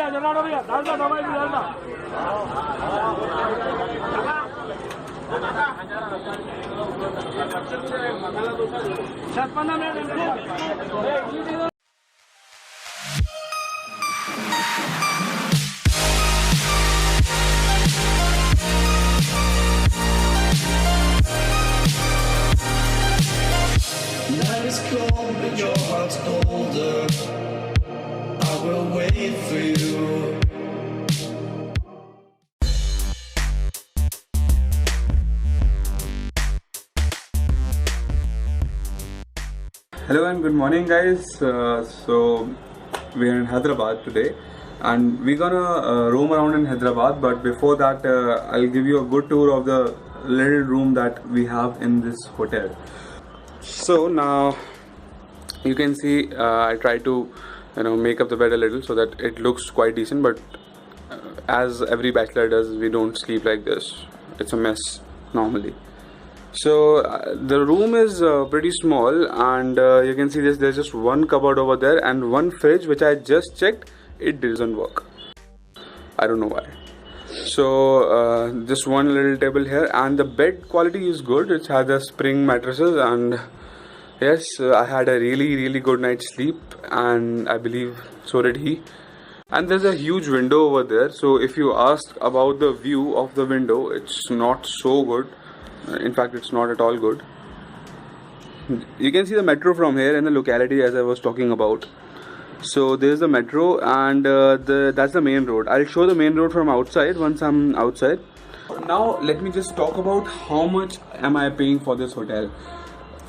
Night is cold, but your heart's colder. I will wait for you. Hello and good morning, guys. So we are in Hyderabad today, and we're gonna roam around in Hyderabad. But before that, I'll give you a good tour of the little room that we have in this hotel. So now you can see I try to make up the bed a little so that it looks quite decent. But as every bachelor does, we don't sleep like this. It's a mess normally. So the room is pretty small, and you can see there's just one cupboard over there and one fridge, which I just checked, it doesn't work. I don't know why. So just one little table here, and the bed quality is good. It has the spring mattresses, and yes, I had a really good night's sleep, and I believe so did he. And there's a huge window over there, so if you ask about the view of the window, it's not so good. In fact, it's not at all good. You can see the metro from here in the locality, as I was talking about. So there's the metro, and that's the main road. I'll show the main road from outside once I'm outside. Now let me just talk about how much am I paying for this hotel.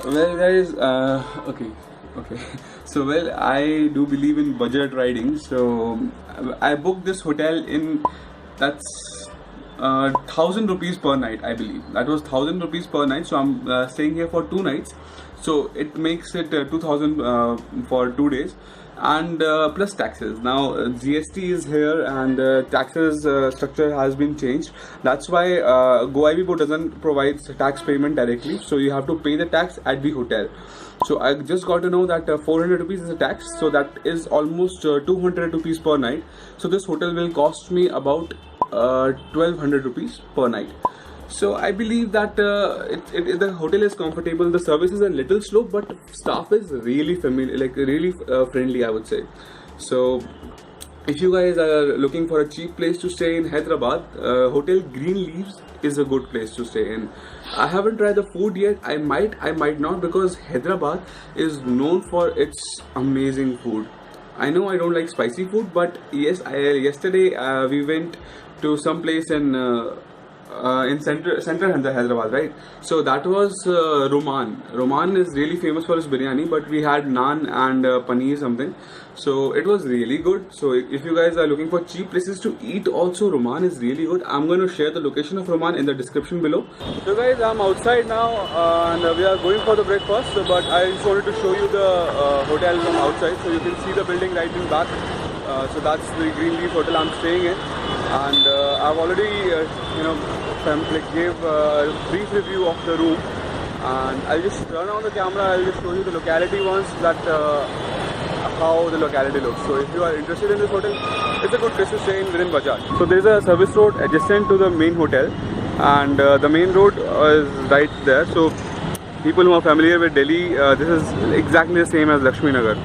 Well, guys, okay. So well, I do believe in budget riding. So I booked this hotel in, that's 1000 rupees per night, I believe. That was 1000 rupees per night. So I'm staying here for 2 nights. So it makes it 2000 for 2 days, and plus taxes. Now GST is here, and taxes structure has been changed. That's why GoIBBO doesn't provide tax payment directly. So you have to pay the tax at the hotel. So I just got to know that 400 rupees is a tax. So that is almost 200 rupees per night. So this hotel will cost me about 1200 rupees per night. So I believe that the hotel is comfortable. The service is a little slow, but staff is really familiar, like really friendly, I would say. So if you guys are looking for a cheap place to stay in Hyderabad, Hotel Greenleaves is a good place to stay in. I haven't tried the food yet. I might not, because Hyderabad is known for its amazing food. I know I don't like spicy food, but yes, yesterday we went to some place in Central Hyderabad, right? So that was Roman. Roman is really famous for his biryani, but we had naan and paneer something. So it was really good. So if you guys are looking for cheap places to eat, also Roman is really good. I'm going to share the location of Roman in the description below. So guys, I'm outside now, and we are going for the breakfast. But I just wanted to show you the hotel from outside, so you can see the building right in back. So that's the Greenleaf Hotel I'm staying in, and I've already gave a brief review of the room, and I'll just turn on the camera. I'll just show you the locality once, that how the locality looks. So if you are interested in this hotel, it's a good place to stay in within Bajaj. So there's a service road adjacent to the main hotel, and the main road is right there. So people who are familiar with Delhi, this is exactly the same as Lakshmi Nagar.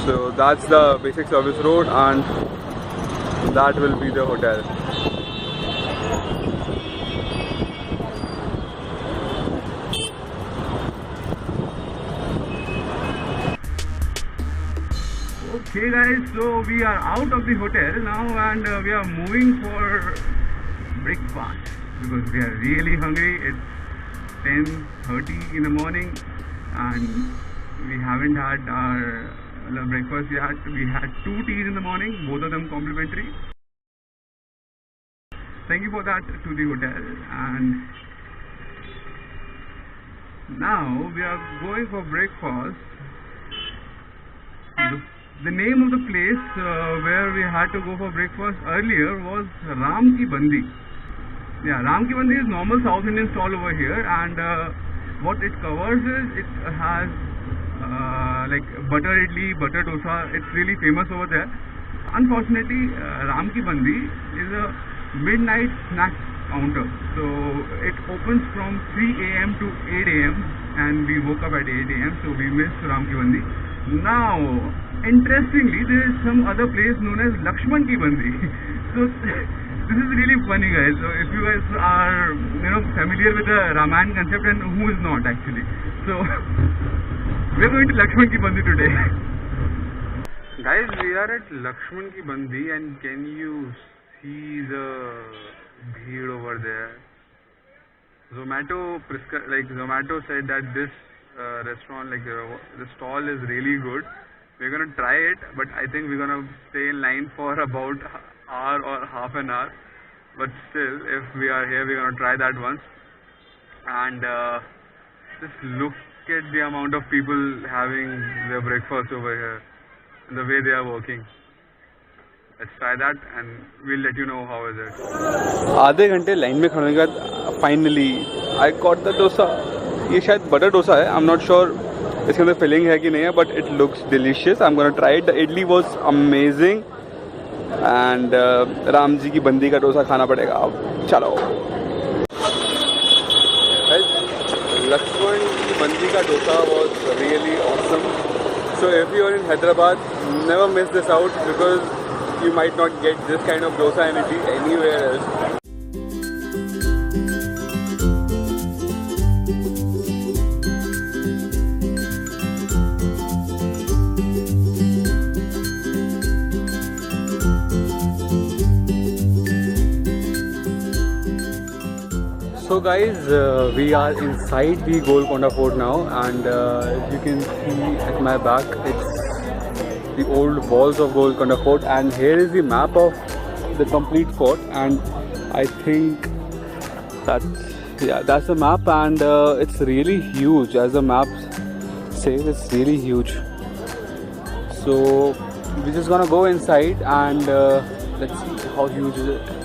So that's the basic service road, and that will be the hotel. Okay guys, so we are out of the hotel now, and we are moving for breakfast because we are really hungry. It's 10:30 in the morning, and we haven't had our breakfast yet. We had 2 teas in the morning, both of them complimentary. Thank you for that to the hotel. And now we are going for breakfast. The name of the place where we had to go for breakfast earlier was Ram Ki Bandi. Yeah, Ram Ki Bandi is normal South Indian stall over here, and what it covers is it has like butter idli, butter dosa. It's really famous over there. Unfortunately, Ram Ki Bandi is a midnight snack counter. So it opens from 3 a.m. to 8 a.m. and we woke up at 8 a.m. so we missed Ram Ki Bandi. Now, interestingly, there is some other place known as Lakshman Ki Bandi. So this is really funny, guys. So if you guys are familiar with the Ramayana concept, and who is not actually, so we are going to Lakshman Ki Bandi today. Guys, we are at Lakshman Ki Bandi, and can you see the bheed over there? Zomato said that this restaurant, like the stall is really good. We're gonna try it, but I think we're gonna stay in line for about hour or half an hour. But still, if we are here, we're gonna try that once. And just look at the amount of people having their breakfast over here, and the way they are working. Let's try that and we'll let you know how is it. आधे घंटे line में खड़े के बाद finally I got the dosa. ये शायद butter dosa है. I am not sure इसके अंदर फिलिंग है कि नहीं है, but it looks delicious. I am gonna try it. The idli was amazing and Ram ji की बंदी का डोसा खाना पड़ेगा अब. चलो, लक्ष्मण की बंदी का dosa was really awesome. So if you are in Hyderabad, never miss this out because you might not get this kind of dosa and idli anywhere else. So guys, we are inside the Golconda Fort now, and you can see at my back it's the old walls of Golconda Fort, and here is the map of the complete fort, and I think that's the map, and it's really huge. As the map says, it's really huge. So we're just gonna go inside and let's see how huge is it.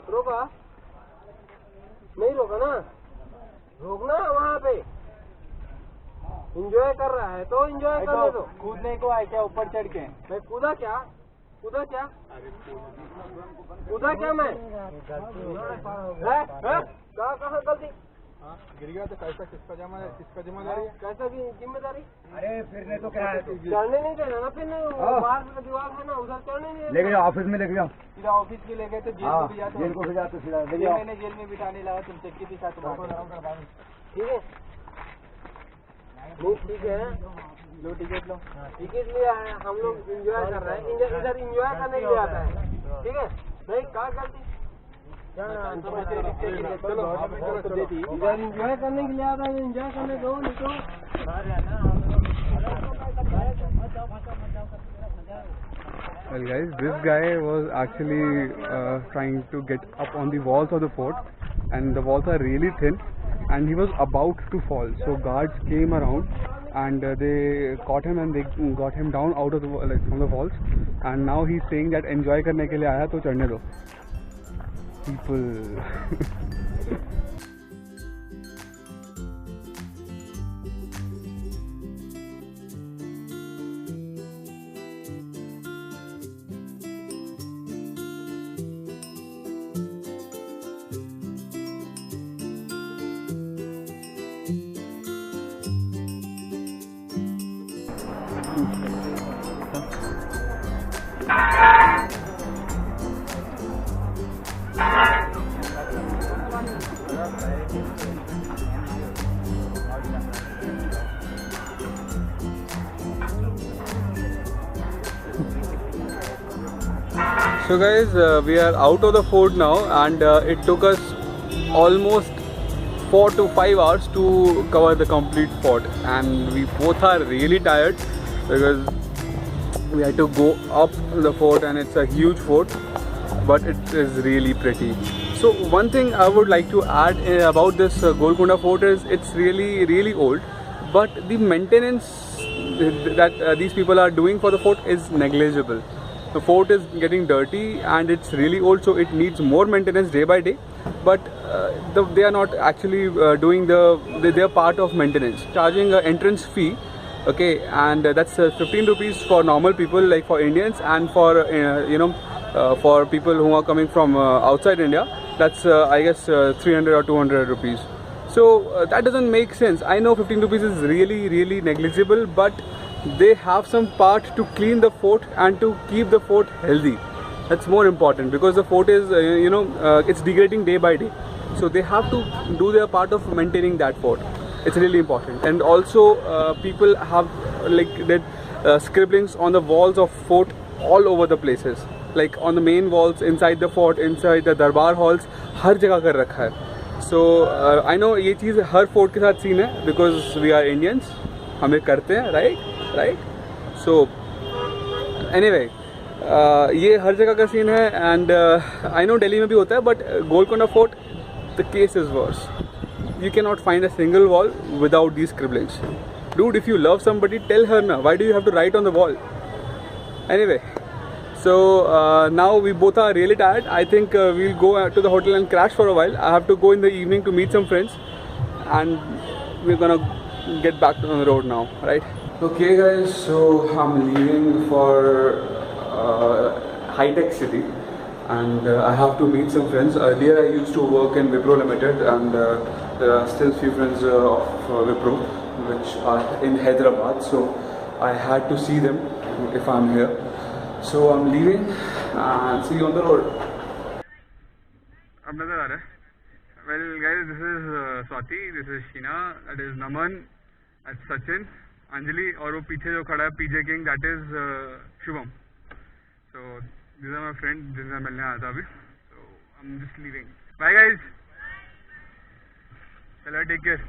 रोका नहीं रोका ना, रोकना वहाँ पे. Enjoy कर रहा है तो इंजॉय करने दो. कूदने को आए क्या ऊपर चढ़ के? मैं कूदा क्या कूदा क्या मैं? कहाँ गलती? गिर गया तो कैसा किसका जिम्मेदारी है? कैसा जिम्मेदारी? अरे फिरने तो क्या है, चढ़ने नहीं देना ना. फिर बाहर का दीवार है ना, उधर चढ़ने नहीं. लेके जाओ ऑफिस में, लेके जाओ सीधा ऑफिस में. ले गए तो जेल में भी जाते, जेल को भी जाते सीधा. मैंने जेल में बिठाने लगा, तुम चक्की के साथ. ठीक है नहीं ठीक है, लो टिकट लो। टिकट लिया है, हम लोग एंजॉय कर रहे हैं, इधर एंजॉय करने के लिए आता है, ठीक है? नहीं क्या गलती, चलो इधर एंजॉय करने के लिए आता है, एंजॉय करने दो, नहीं तो Well guys, this guy was actually trying to get up on the walls of the fort, and the walls are really thin, and he was about to fall. So guards came around and they caught him and they got him down out of the from the walls, and now he's saying that enjoy करने के लिए आया तो चढ़ने दो. People. So guys, we are out of the fort now, and it took us almost 4 to 5 hours to cover the complete fort, and we both are really tired because we had to go up the fort, and it's a huge fort, but it is really pretty. So one thing I would like to add about this Golconda fort is it's really old, but the maintenance that these people are doing for the fort is negligible. The fort is getting dirty and it's really old, so it needs more maintenance day by day, but they are not actually doing their part of maintenance, charging an entrance fee, okay, and that's 15 rupees for normal people like for Indians, and for for people who are coming from outside India, that's I guess 300 or 200 rupees. So that doesn't make sense. I know 15 rupees is really negligible, but they have some part to clean the fort and to keep the fort healthy. That's more important, because the fort is it's degrading day by day, so they have to do their part of maintaining that fort. It's really important. And also people have like that scribblings on the walls of fort all over the places, like on the main walls, inside the fort, inside the darbar halls, हर जगह कर रखा है. So I know ये चीज़ हर fort के साथ scene है, because we are Indians, हमें करते हैं, right? So anyway, ये हर जगह का scene है, and I know Delhi में भी होता है, but Golconda Fort, the case is worse. You cannot find a single wall without these scribblings. Dude, if you love somebody, tell her na. Why do you have to write on the wall? Anyway, so now we both are really tired. I think we'll go to the hotel and crash for a while. I have to go in the evening to meet some friends, and we're gonna get back on the road now, right? Okay guys, so I'm leaving for High-Tech City, and I have to meet some friends. Earlier I used to work in Wipro Limited, and there are still few friends of Wipro which are in Hyderabad, so I had to see them if I'm here. So I'm leaving and see you on the road. अब नजर आ रहा है. Well guys, this is Swati, this is Sheena, that is Naman, that's Sachin, Anjali, और वो पीछे जो खड़ा है PJ King, that is Shubham. So these are my friends जिनसे मैं मिलने आया था अभी. So I'm just leaving. Bye guys. चलो take care.